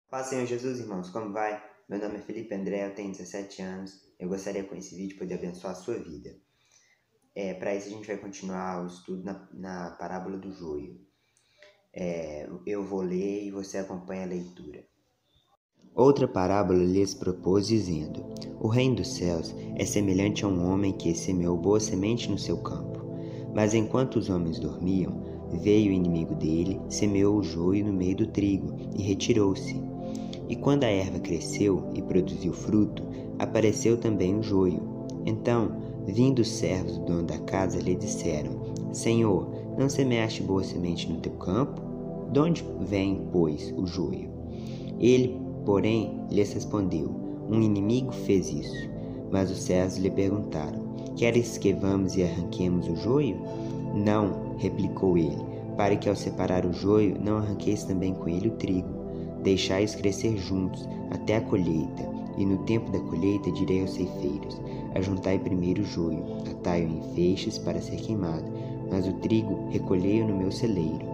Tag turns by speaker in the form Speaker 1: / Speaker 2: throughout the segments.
Speaker 1: Paz, Senhor Jesus, irmãos, como vai? Meu nome é Felipe André, eu tenho 17 anos. Eu gostaria com esse vídeo poder abençoar a sua vida. Para isso a gente vai continuar o estudo na parábola do joio. Eu vou ler e você acompanha a leitura. Outra parábola lhes propôs, dizendo: O reino dos céus é semelhante a um homem que semeou boa semente no seu campo. Mas enquanto os homens dormiam, veio o inimigo dele, semeou o joio no meio do trigo e retirou-se. E quando a erva cresceu e produziu fruto, apareceu também o joio. Então, vindo os servos do dono da casa, lhe disseram: Senhor, não semeaste boa semente no teu campo? De onde vem, pois, o joio? Ele, porém, lhes respondeu: Um inimigo fez isso. Mas os servos lhe perguntaram: Queres que vamos e arranquemos o joio? Não, replicou ele, para que ao separar o joio não arranqueis também com ele o trigo. Deixai-os crescer juntos até a colheita, e no tempo da colheita direi aos ceifeiros: Ajuntai primeiro o joio, atai-o em feixes para ser queimado, mas o trigo recolhei-o no meu celeiro.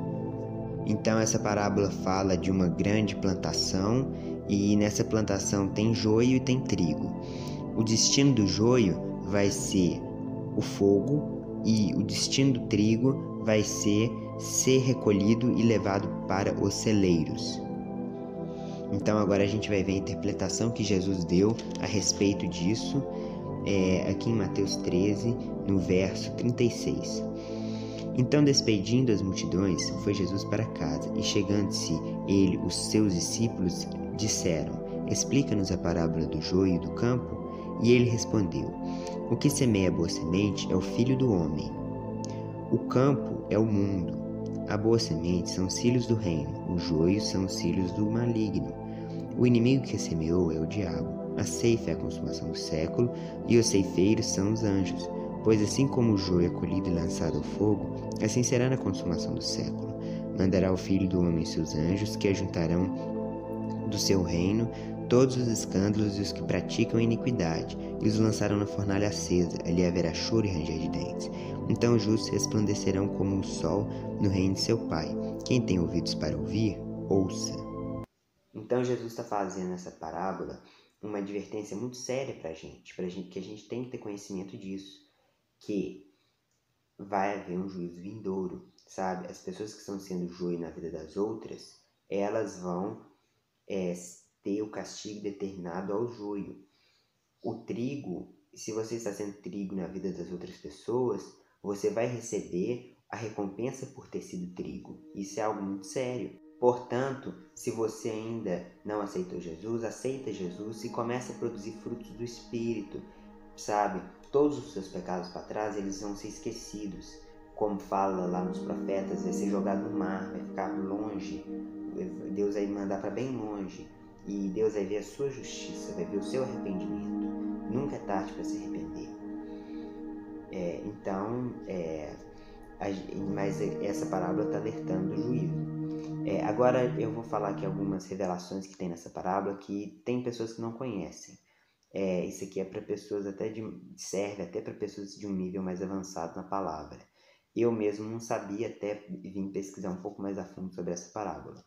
Speaker 1: Então essa parábola fala de uma grande plantação, e nessa plantação tem joio e tem trigo. O destino do joio vai ser o fogo, e o destino do trigo vai ser recolhido e levado para os celeiros. Então agora a gente vai ver a interpretação que Jesus deu a respeito disso, aqui em Mateus 13, no verso 36. Então, despedindo as multidões, foi Jesus para casa, e chegando-se ele, os seus discípulos, disseram: Explica-nos a parábola do joio e do campo. E ele respondeu: O que semeia a boa semente é o Filho do homem. O campo é o mundo. A boa semente são os filhos do reino, os joios são os filhos do maligno. O inimigo que semeou é o diabo. A ceifa é a consumação do século, e os ceifeiros são os anjos. Pois assim como o joio é colhido e lançado ao fogo, assim será na consumação do século. Mandará o Filho do homem seus anjos, que ajuntarão do seu reino todos os escândalos e os que praticam a iniquidade, e os lançarão na fornalha acesa. Ali haverá choro e ranger de dentes. Então os justos resplandecerão como o sol no reino de seu Pai. Quem tem ouvidos para ouvir, ouça. Então Jesus está fazendo nessa parábola uma advertência muito séria para a gente, que a gente tem que ter conhecimento disso, que vai haver um juízo vindouro, sabe? As pessoas que estão sendo joio na vida das outras, elas vão ter o castigo determinado ao joio. O trigo, se você está sendo trigo na vida das outras pessoas, você vai receber a recompensa por ter sido trigo. Isso é algo muito sério. Portanto, se você ainda não aceitou Jesus, aceita Jesus e começa a produzir frutos do Espírito, sabe? Todos os seus pecados para trás, eles vão ser esquecidos. Como fala lá nos profetas, vai ser jogado no mar, vai ficar longe. Deus vai mandar para bem longe. E Deus vai ver a sua justiça, vai ver o seu arrependimento. Nunca é tarde para se arrepender. Mas essa parábola está alertando o juízo. Agora eu vou falar aqui algumas revelações que tem nessa parábola que tem pessoas que não conhecem. Isso aqui é para pessoas serve até para pessoas de um nível mais avançado na palavra. Eu mesmo não sabia, até vim pesquisar um pouco mais a fundo sobre essa parábola.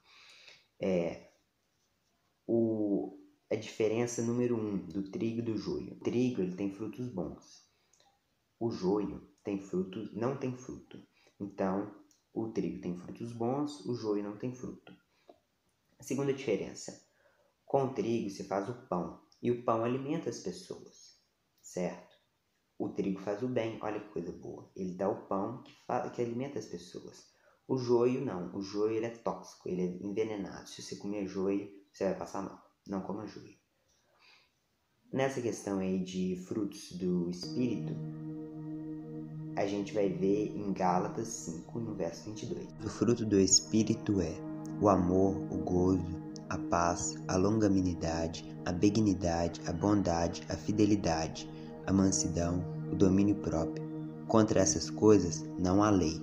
Speaker 1: A diferença número 1 do trigo e do joio. O trigo ele tem frutos bons. O joio não tem fruto. Então, o trigo tem frutos bons, o joio não tem fruto. A segunda diferença. Com o trigo se faz o pão. E o pão alimenta as pessoas, certo? O trigo faz o bem, olha que coisa boa. Ele dá o pão que alimenta as pessoas. O joio não, o joio ele é tóxico, ele é envenenado. Se você comer joio, você vai passar mal. Não coma joio. Nessa questão aí de frutos do Espírito, a gente vai ver em Gálatas 5, no verso 22. O fruto do Espírito é o amor, o gozo, a paz, a longanimidade, a benignidade, a bondade, a fidelidade, a mansidão, o domínio próprio. Contra essas coisas não há lei.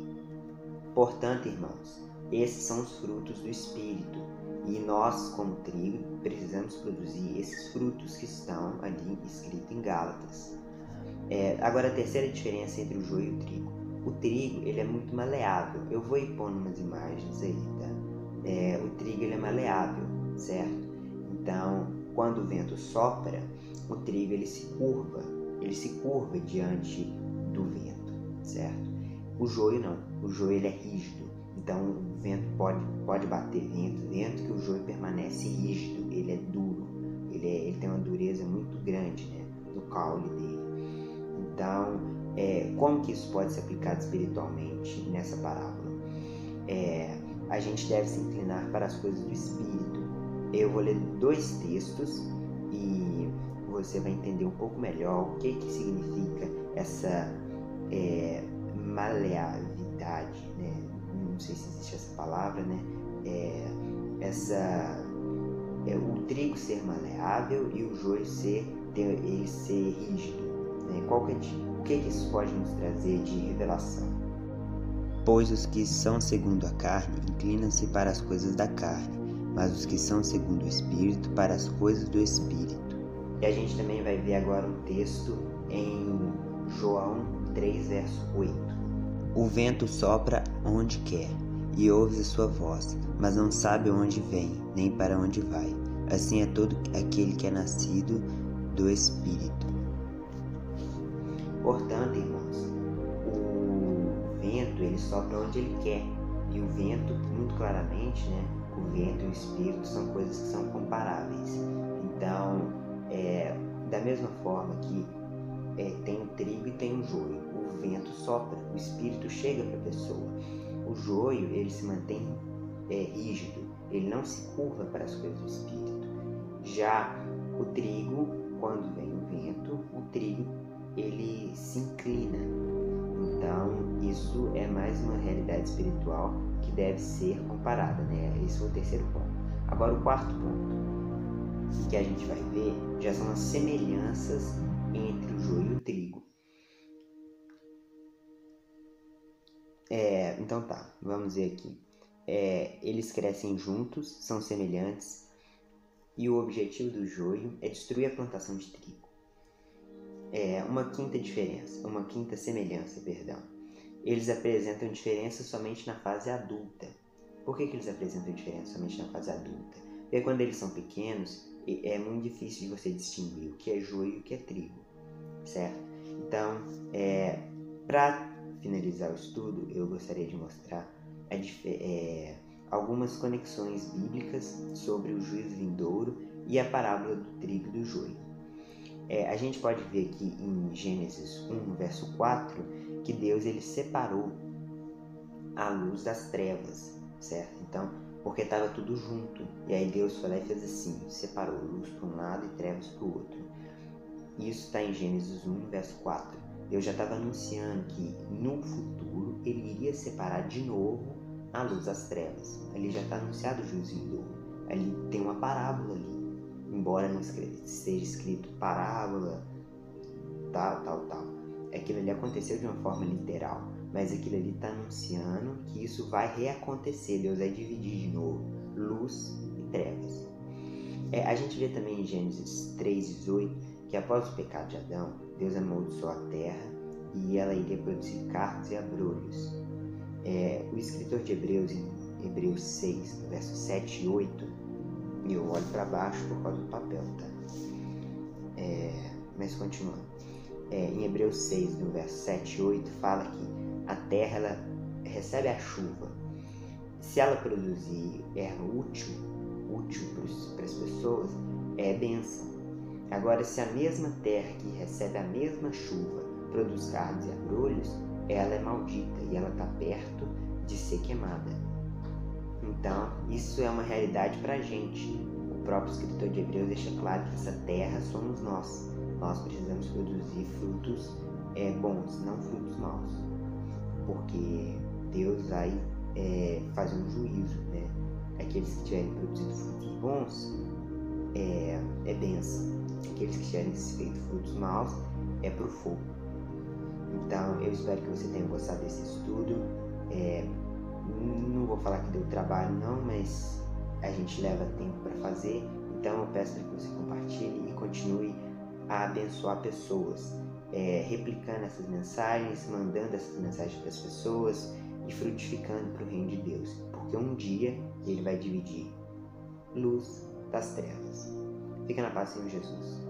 Speaker 1: Portanto, irmãos, esses são os frutos do Espírito. E nós, como trigo, precisamos produzir esses frutos que estão ali escritos em Gálatas. Agora, a terceira diferença entre o joio e o trigo. O trigo ele é muito maleável. Eu vou ir pondo umas imagens aí, tá? O trigo ele é maleável, certo? Então, quando o vento sopra, o trigo ele se curva diante do vento, certo? O joio não, o joio ele é rígido, então o vento pode bater vento que o joio permanece rígido, ele é duro, ele tem uma dureza muito grande, né, no caule dele. Então, como que isso pode ser aplicado espiritualmente nessa parábola? A gente deve se inclinar para as coisas do Espírito. Eu vou ler 2 textos e você vai entender um pouco melhor o que significa essa maleabilidade, né? Não sei se existe essa palavra, né? O trigo ser maleável e o joio ser rígido, né? O que isso pode nos trazer de revelação? Pois os que são segundo a carne inclinam-se para as coisas da carne, mas os que são segundo o Espírito para as coisas do Espírito. E a gente também vai ver agora um texto em João 3, verso 8. O vento sopra onde quer, e ouves a sua voz, mas não sabe onde vem, nem para onde vai. Assim é todo aquele que é nascido do Espírito. Portanto, irmãos, o vento ele sopra onde ele quer. E o vento, muito claramente, né? O vento e o Espírito são coisas que são comparáveis. Então, da mesma forma que tem o trigo e tem o joio, o vento sopra, o Espírito chega para a pessoa. O joio, ele se mantém rígido, ele não se curva para as coisas do Espírito. Já o trigo, quando vem o vento, o trigo ele se inclina. Então, isso é mais uma realidade espiritual que deve ser comparada, né? Esse foi o 3º ponto. Agora, o 4º ponto que a gente vai ver já são as semelhanças entre o joio e o trigo. Então tá, vamos ver aqui. Eles crescem juntos, são semelhantes, e o objetivo do joio é destruir a plantação de trigo. Uma quinta semelhança, eles apresentam diferença somente na fase adulta. Por que eles apresentam diferença somente na fase adulta? Porque quando eles são pequenos, é muito difícil de você distinguir o que é joio e o que é trigo, certo? Então, para finalizar o estudo, eu gostaria de mostrar algumas conexões bíblicas sobre o juízo vindouro e a parábola do trigo e do joio. A gente pode ver aqui em Gênesis 1, verso 4, que Deus ele separou a luz das trevas, certo? Então, porque estava tudo junto, e aí Deus foi lá e fez assim, separou luz para um lado e trevas para o outro. Isso está em Gênesis 1, verso 4. Deus já estava anunciando que no futuro ele iria separar de novo a luz das trevas. Ali já está anunciado o juízo vindouro. Ali tem uma parábola ali. Embora não esteja escrito parábola, tal. Aquilo ali aconteceu de uma forma literal. Mas aquilo ali está anunciando que isso vai reacontecer. Deus vai dividir de novo luz e trevas. A gente vê também em Gênesis 3:18 que após o pecado de Adão, Deus amaldiçoou a terra e ela iria produzir cardos e abrolhos. O escritor de Hebreus, em Hebreus 6, versos 7 e 8, e eu olho para baixo por causa do papel, tá? Mas continuando. Em Hebreus 6, no verso 7 e 8, fala que a terra ela recebe a chuva. Se ela produzir erva útil para as pessoas, é bênção. Agora, se a mesma terra que recebe a mesma chuva produz cardos e abrolhos, ela é maldita e ela está perto de ser queimada. Então, isso é uma realidade para a gente. O próprio escritor de Hebreus deixa claro que essa terra somos nós. Nós precisamos produzir frutos bons, não frutos maus. Porque Deus vai fazer um juízo, né? Aqueles que tiverem produzido frutos bons é bênção. Aqueles que tiverem feito frutos maus é para o fogo. Então, eu espero que você tenha gostado desse estudo. Não vou falar que deu trabalho não, mas a gente leva tempo para fazer. Então, eu peço para que você compartilhe e continue a abençoar pessoas, replicando essas mensagens, mandando essas mensagens para as pessoas e frutificando para o reino de Deus. Porque um dia ele vai dividir luz, das trevas. Fica na paz, Senhor Jesus.